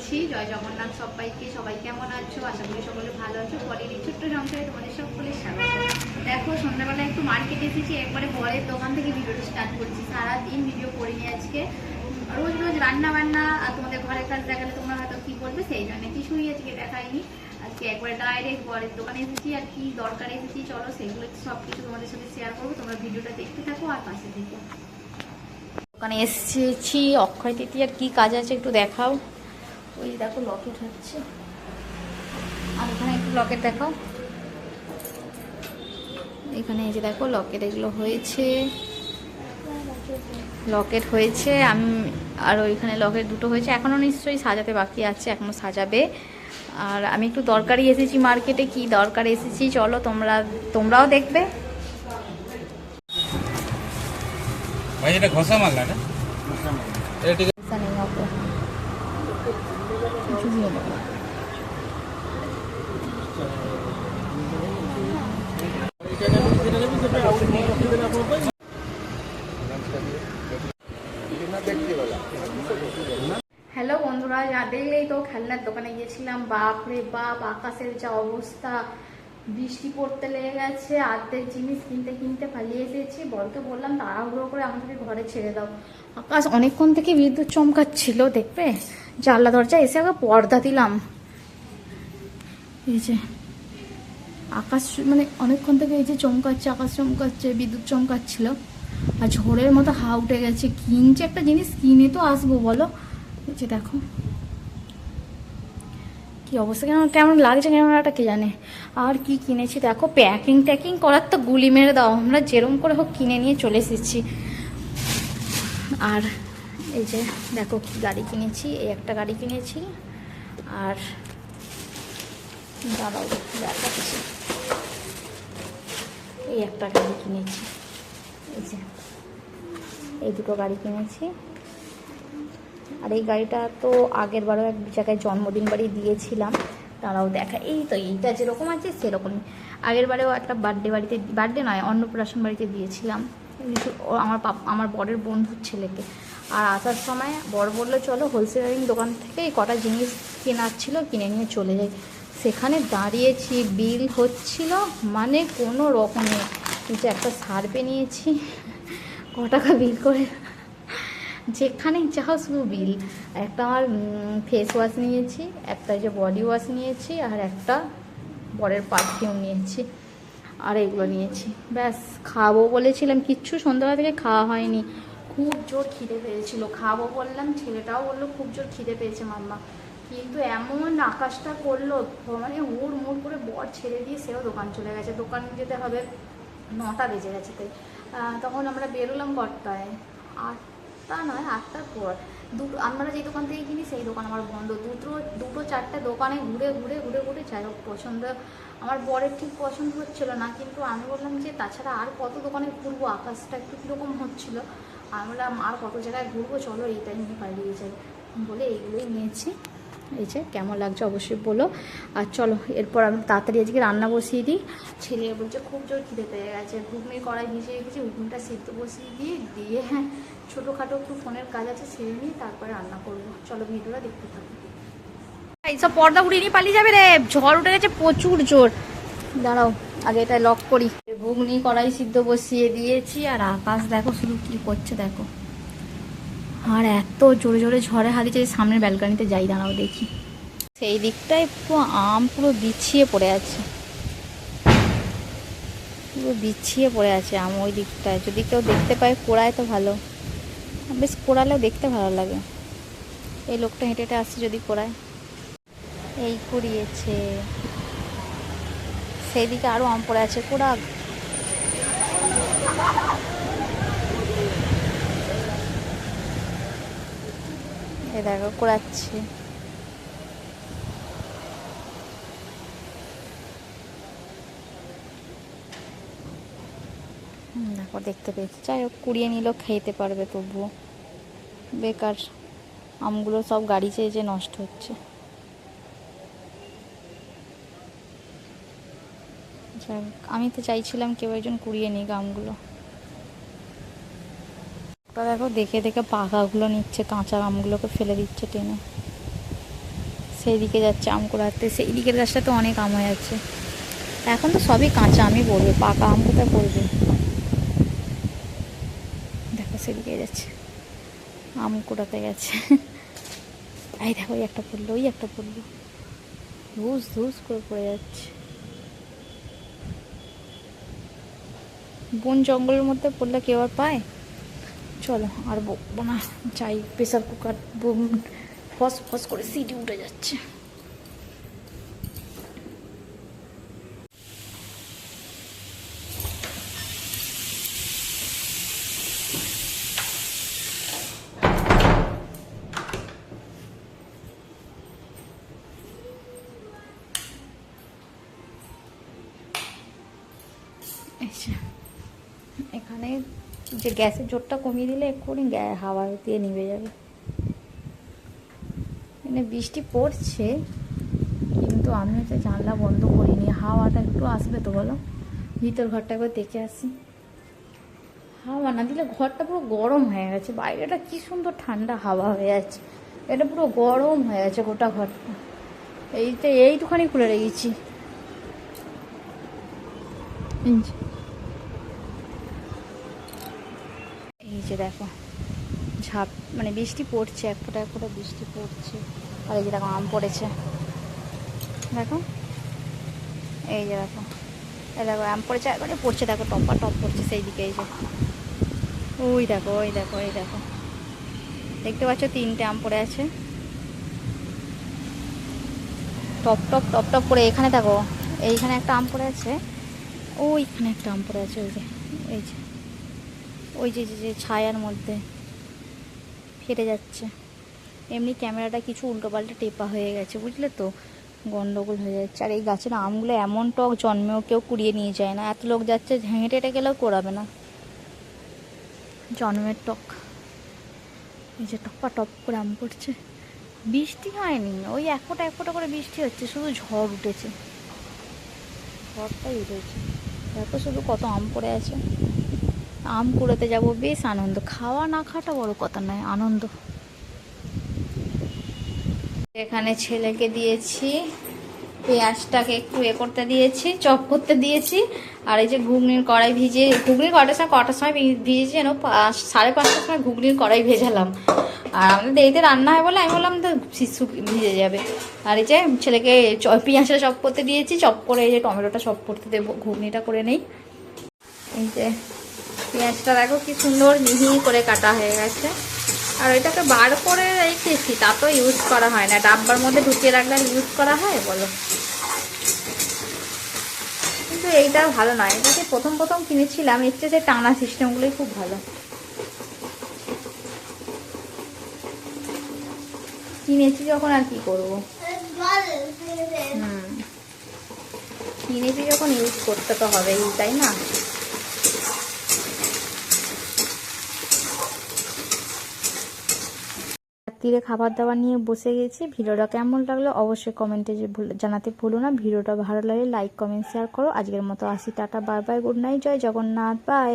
করছি। জয় জগন্নাথ সবাইকে। সবাই কেমন আছো? আশা করি সকলে ভালো আছো। পরের এই ছোট্ট সংসারে তোমাদের সকলের স্বাগত। দেখো সন্ধ্যাবেলা একটু মার্কেট এসেছি, একবারে বরের দোকান থেকে ভিডিওটা স্টার্ট করছি। সারাদিন ভিডিও করিনি আজকে। রোজ রোজ রান্না বান্না আর তোমাদের ঘরের কাজ দেখালে তোমরা হয়তো কি করবে, সেই জন্য কিছুই আজকে দেখাইনি। আজকে একবারে ডাইরেক্ট বরের দোকানে এসেছি, আর কি দরকার এসেছি চলো সেগুলো সব কিছু তোমাদের সাথে শেয়ার করবো। তোমরা ভিডিওটা দেখতে থাকো আর পাশে থেকো। দোকানে এসেছি, অক্ষয় তৃতীয়ার কি কাজ আছে একটু দেখাও। ওই দেখো লকেট হচ্ছে, আর এখানে একটু লকেট দেখাও। এখানে এই যে দেখো লকেট এগুলো হয়েছে, লকেট হয়েছে। আমি আর ওইখানে লকেট দুটো হয়েছে, এখনও নিশ্চয়ই সাজাতে বাকি আছে, এখনও সাজাবে। আর আমি একটু দরকারি এসেছি মার্কেটে, কি দরকার এসেছি চলো তোমরাও দেখবে। ভাই এটা ঘষা মাল না? হ্যালো বন্ধুরা, যা দেখলেই তো খেলনার দোকানে গিয়েছিলাম। বাপ রে বাপ, আকাশের যা অবস্থা, বৃষ্টি পড়তে লেগে গেছে। আর্ধেক জিনিস কিনতে কিনতে পালিয়ে এসেছি। বলতে বললাম তাড়াহুড়ো করে আমাদেরকে ঘরে ছেড়ে দাও। আকাশ অনেকক্ষণ থেকে বিদ্যুৎ চমকাচ্ছিল, দেখবে জানলা দরজা এসে আগে পর্দা দিলাম। এই যে আকাশ মানে অনেকক্ষণ থেকে এই যে চমকাচ্ছে, আকাশ চমকাচ্ছে, বিদ্যুৎ চমকাচ্ছিল, আর ঝড়ের মতো হাওয়া উঠে গেছে। কিনছে একটা জিনিস, কিনে তো আসবো বলো। এই যে দেখো কি অবস্থা, কেমন লাগছে ক্যামেরাটা কে জানে। আর কি কিনেছি দেখো, প্যাকিং ট্যাকিং করার তো গুলি মেরে দাও, আমরা যেরম করে হোক কিনে নিয়ে চলে এসেছি। আর এই যে দেখো কি গাড়ি কিনেছি, এই একটা গাড়ি কিনেছি। আর দাঁড়াও দেখাচ্ছি, এই একটা গাড়ি কিনেছি। এই যে এই দুটো গাড়ি কিনেছি। আর এই গাড়িটা তো আগের বারও এক জায়গায় জন্মদিন বাড়ি দিয়েছিলাম, তারাও দেখা। এই তো এইটা যেরকম আছে সেরকমই আগের বারেও একটা বার্থডে নয় অন্নপ্রাশন বাড়িতে দিয়েছিলাম আমার বরের বন্ধুর ছেলেকে। আর আসার সময় বর বললো চলো হোলসেলারিং দোকান থেকে এই কটা জিনিস কেনার ছিল, কিনে নিয়ে চলে যাই। সেখানে দাঁড়িয়েছি, বিল হচ্ছিল মানে কোনো রকমের। যে একটা সার্ভে নিয়েছি, ক টাকা বিল করে, যেখানে যাও শুধু বিল। একটা আমার ফেস ওয়াশ নিয়েছি, একটা যে বডি ওয়াশ নিয়েছি, আর একটা বরের পারফিউম নিয়েছি, আর এগুলো নিয়েছি। ব্যাস খাবো বলেছিলাম, কিচ্ছু সন্ধ্যাবেলা থেকে খাওয়া হয়নি। খুব জোর খিদে পেয়েছিল, খাবো বললাম, ছেলেটাও বললো খুব জোর খিদে পেয়েছে মাম্মা। কিন্তু এমন আকাশটা করলো, মানে হুড় মুড় করে বর ছেড়ে দিয়ে সেও দোকান চলে গেছে। দোকান যেতে হবে 9টা বেজে গেছে, তাই তখন আমরা বেরোলাম বটটায় 8টা নয় 8টার পর। আমরা যে দোকান থেকে কিনি সেই দোকান আমার বন্ধ। দুটো চারটে দোকানে ঘুরে ঘুরে ঘুরে ঘুরে যাই হোক পছন্দ, আমার বরের ঠিক পছন্দ হচ্ছিল না। কিন্তু আমি বললাম যে তাছাড়া আর কত দোকানে ঘুরবো, আকাশটা একটু কীরকম হচ্ছিলো। আমি বললাম আর কত জায়গায় ঘুরবো, চলো এইটাই নিয়ে পালিয়ে যাই বলে এইগুলোই নিয়েছি। এই যে কেমন লাগছে অবশ্যই বলো। আর চলো এরপর আমি তাড়াতাড়ি আজকে রান্না বসিয়ে দিই। ছেলে বলছে খুব জোর খিদে পেয়ে গেছে, ঘুগনির কড়াই ভিজিয়ে রেখেছি, ঘুগনিটা সিদ্ধ বসিয়ে দিয়ে হ্যাঁ ছোটোখাটো একটু ফোনের কাজ আছে সেরে নিয়ে তারপরে রান্না করবো। চলো ভিডিওটা দেখতে থাকো। এইসব পর্দা উড়িয়ে নিয়ে পালিয়ে যাবে রে, ঝড় উঠে গেছে প্রচুর জোর। দাঁড়াও আগে এটা লক করি। ঘুগনি কড়াই সিদ্ধ বসিয়ে দিয়েছি, আর আকাশ দেখো শুধু কি করছে দেখো। আর এত জোরে জোরে ঝড়ে হারিয়েছে, সামনের ব্যালকানিতে যাই, দাঁড়াও দেখি। সেই দিকটায় পুরো আম পুরো বিছিয়ে পড়ে আছে, পুরো বিছিয়ে পড়ে আছে আম ওই দিকটায়। যদি কেউ দেখতে পায় কোড়ায় তো ভালো, বেশ কোড়ালেও দেখতে ভালো লাগে। এই লোকটা হেঁটে হেঁটে আসছে, যদি কোড়ায়। এই কুড়িয়েছে, সেই দিকে আরও আম পড়ে আছে, কোড়াক। এই দেখো কোড়াচ্ছে। দেখো দেখতে পেয়েছি, যাই হোক কুড়িয়ে নিলেও খেতে পারবে, তবুও বেকার আমগুলো সব গাড়ি চেয়ে নষ্ট হচ্ছে। যাই হোক আমি তো চাইছিলাম কেউ একজন কুড়িয়ে নিক আমগুলো। দেখো দেখে দেখে পাকাগুলো নিচ্ছে, কাঁচা আমগুলোকে ফেলে দিচ্ছে টেনে। সেই দিকে যাচ্ছে আম কুড়াতে। সেই দিকের গাছটা তো অনেক আম হয়ে যাচ্ছে। এখন তো সবই কাঁচা আমই পড়বে, পাকা আম কোথায় পড়বে। দেখো সেদিকে যাচ্ছে, আম কুড়াতে গেছে। এই দেখো ওই একটা পড়লো, ওই একটা পড়লো, ধুস ধুস করে পড়ে যাচ্ছে। বন জঙ্গলের মধ্যে পড়লে কেউ আর পায়? চলো আর বকবো না, চাই প্রেসার কুকার ফস ফস করে সিটি উঠে যাচ্ছে। এখানে যে গ্যাসের জোরটা কমিয়ে দিলে এক্ষুনি হাওয়া দিয়ে নিভে যাবে। এখানে বৃষ্টি পড়ছে, কিন্তু আমি হচ্ছে জানলা বন্ধ করিনি, হাওয়াটা একটু আসবে তো বলো। ভিতর ঘরটা একবার দেখে আসি। হাওয়া না দিলে ঘরটা পুরো গরম হয়ে গেছে, বাইরেটা কি সুন্দর ঠান্ডা হাওয়া হয়ে যাচ্ছে, এটা পুরো গরম হয়ে গেছে গোটা ঘরটা। এইটুখানি খুলে রেখেছি। এই যে দেখো ঝাপ, মানে বৃষ্টি পড়ছে, এক ফোঁটা এক ফোঁটা বৃষ্টি পড়ছে। আর এই যে দেখো আম পড়েছে, দেখো এই যে দেখো, এই দেখো আম পড়েছে, একবারে পড়ছে, দেখো টপা টপ পড়ছে সেই দিকে। এই যে ওই দেখো, ওই দেখো, এই দেখো, দেখতে পাচ্ছ 3টে আম পড়ে আছে, টপ টপ টপ টপ করে। এখানে দেখো এইখানে একটা আম পড়ে আছে, ওইখানে একটা আম পড়ে আছে, ওই যে এই যে ওই যে যে ছায়ার মধ্যে ফেটে যাচ্ছে। এমনি ক্যামেরাটা কিছু উল্টোপাল্টা টেপা হয়ে গেছে, বুঝলে তো, গন্ডগোল হয়ে যাচ্ছে। আর এই গাছের আমগুলো এমন টক, জন্মেও কেউ কুড়িয়ে নিয়ে যায় না, এত লোক যাচ্ছে, হেঁটে হেঁটে গেলেও করাবে না, জন্মের টক। এই যে টপা টপ করে আম পড়ছে, বৃষ্টি হয়নি, ওই এক ফোঁটা করে বৃষ্টি হচ্ছে, শুধু ঝড় উঠেছে, ঝড়টাই উঠেছে। দেখো শুধু কত আম পড়ে আছে। আম কুড়োতে যাবো, বেশ আনন্দ, খাওয়া না খাওয়াটা বড় কথা নয়, আনন্দ। এখানে ছেলেকে দিয়েছি পেঁয়াজটাকে একটু করতে দিয়েছি, চপ করতে দিয়েছি। আর এই যে ঘুগনির কড়াই ঘুগনির কটার সময় ভিজেছি যেন, 5:30টার সময় ঘুগনির কড়াই ভেজালাম। আর আমাদের দেরিতে রান্না হয় বলে আমি বললাম তো শিশু ভিজে যাবে। আর এই যে ছেলেকে পেঁয়াজটা চপ করতে দিয়েছি, চপ করে এই যে টমেটোটা চপ করতে দেবো, ঘুগনিটা করে নেই। এই যে পেঁয়াজটা দেখো কি সুন্দর মিহি করে কাটা হয়ে গেছে। আর এটাকে বার করে রেখেছি, তা তো ইউজ করা হয় না, ডাব্বার মধ্যে ঢুকিয়ে রাখলে ইউজ করা হয় বলো। কিন্তু এইটা ভালো নয়, এটাকে প্রথম প্রথম কিনেছিলাম, এর চেয়ে টানা সিস্টেমগুলোই খুব ভালো। কিনেছি যখন আর কি করবো, কিনেছি যখন ইউজ করতে তো হবেই, তাই না। রাত্রিরে খাবার দাবার নিয়ে বসে গেছি। ভিডিওটা কেমন লাগলো অবশ্যই কমেন্টে জানাতে ভুলো না। ভিডিওটা ভালো লাগলে লাইক কমেন্ট শেয়ার করো। আজকের মতো আসি, tata bye bye, good night, জয় জগন্নাথ, বাই।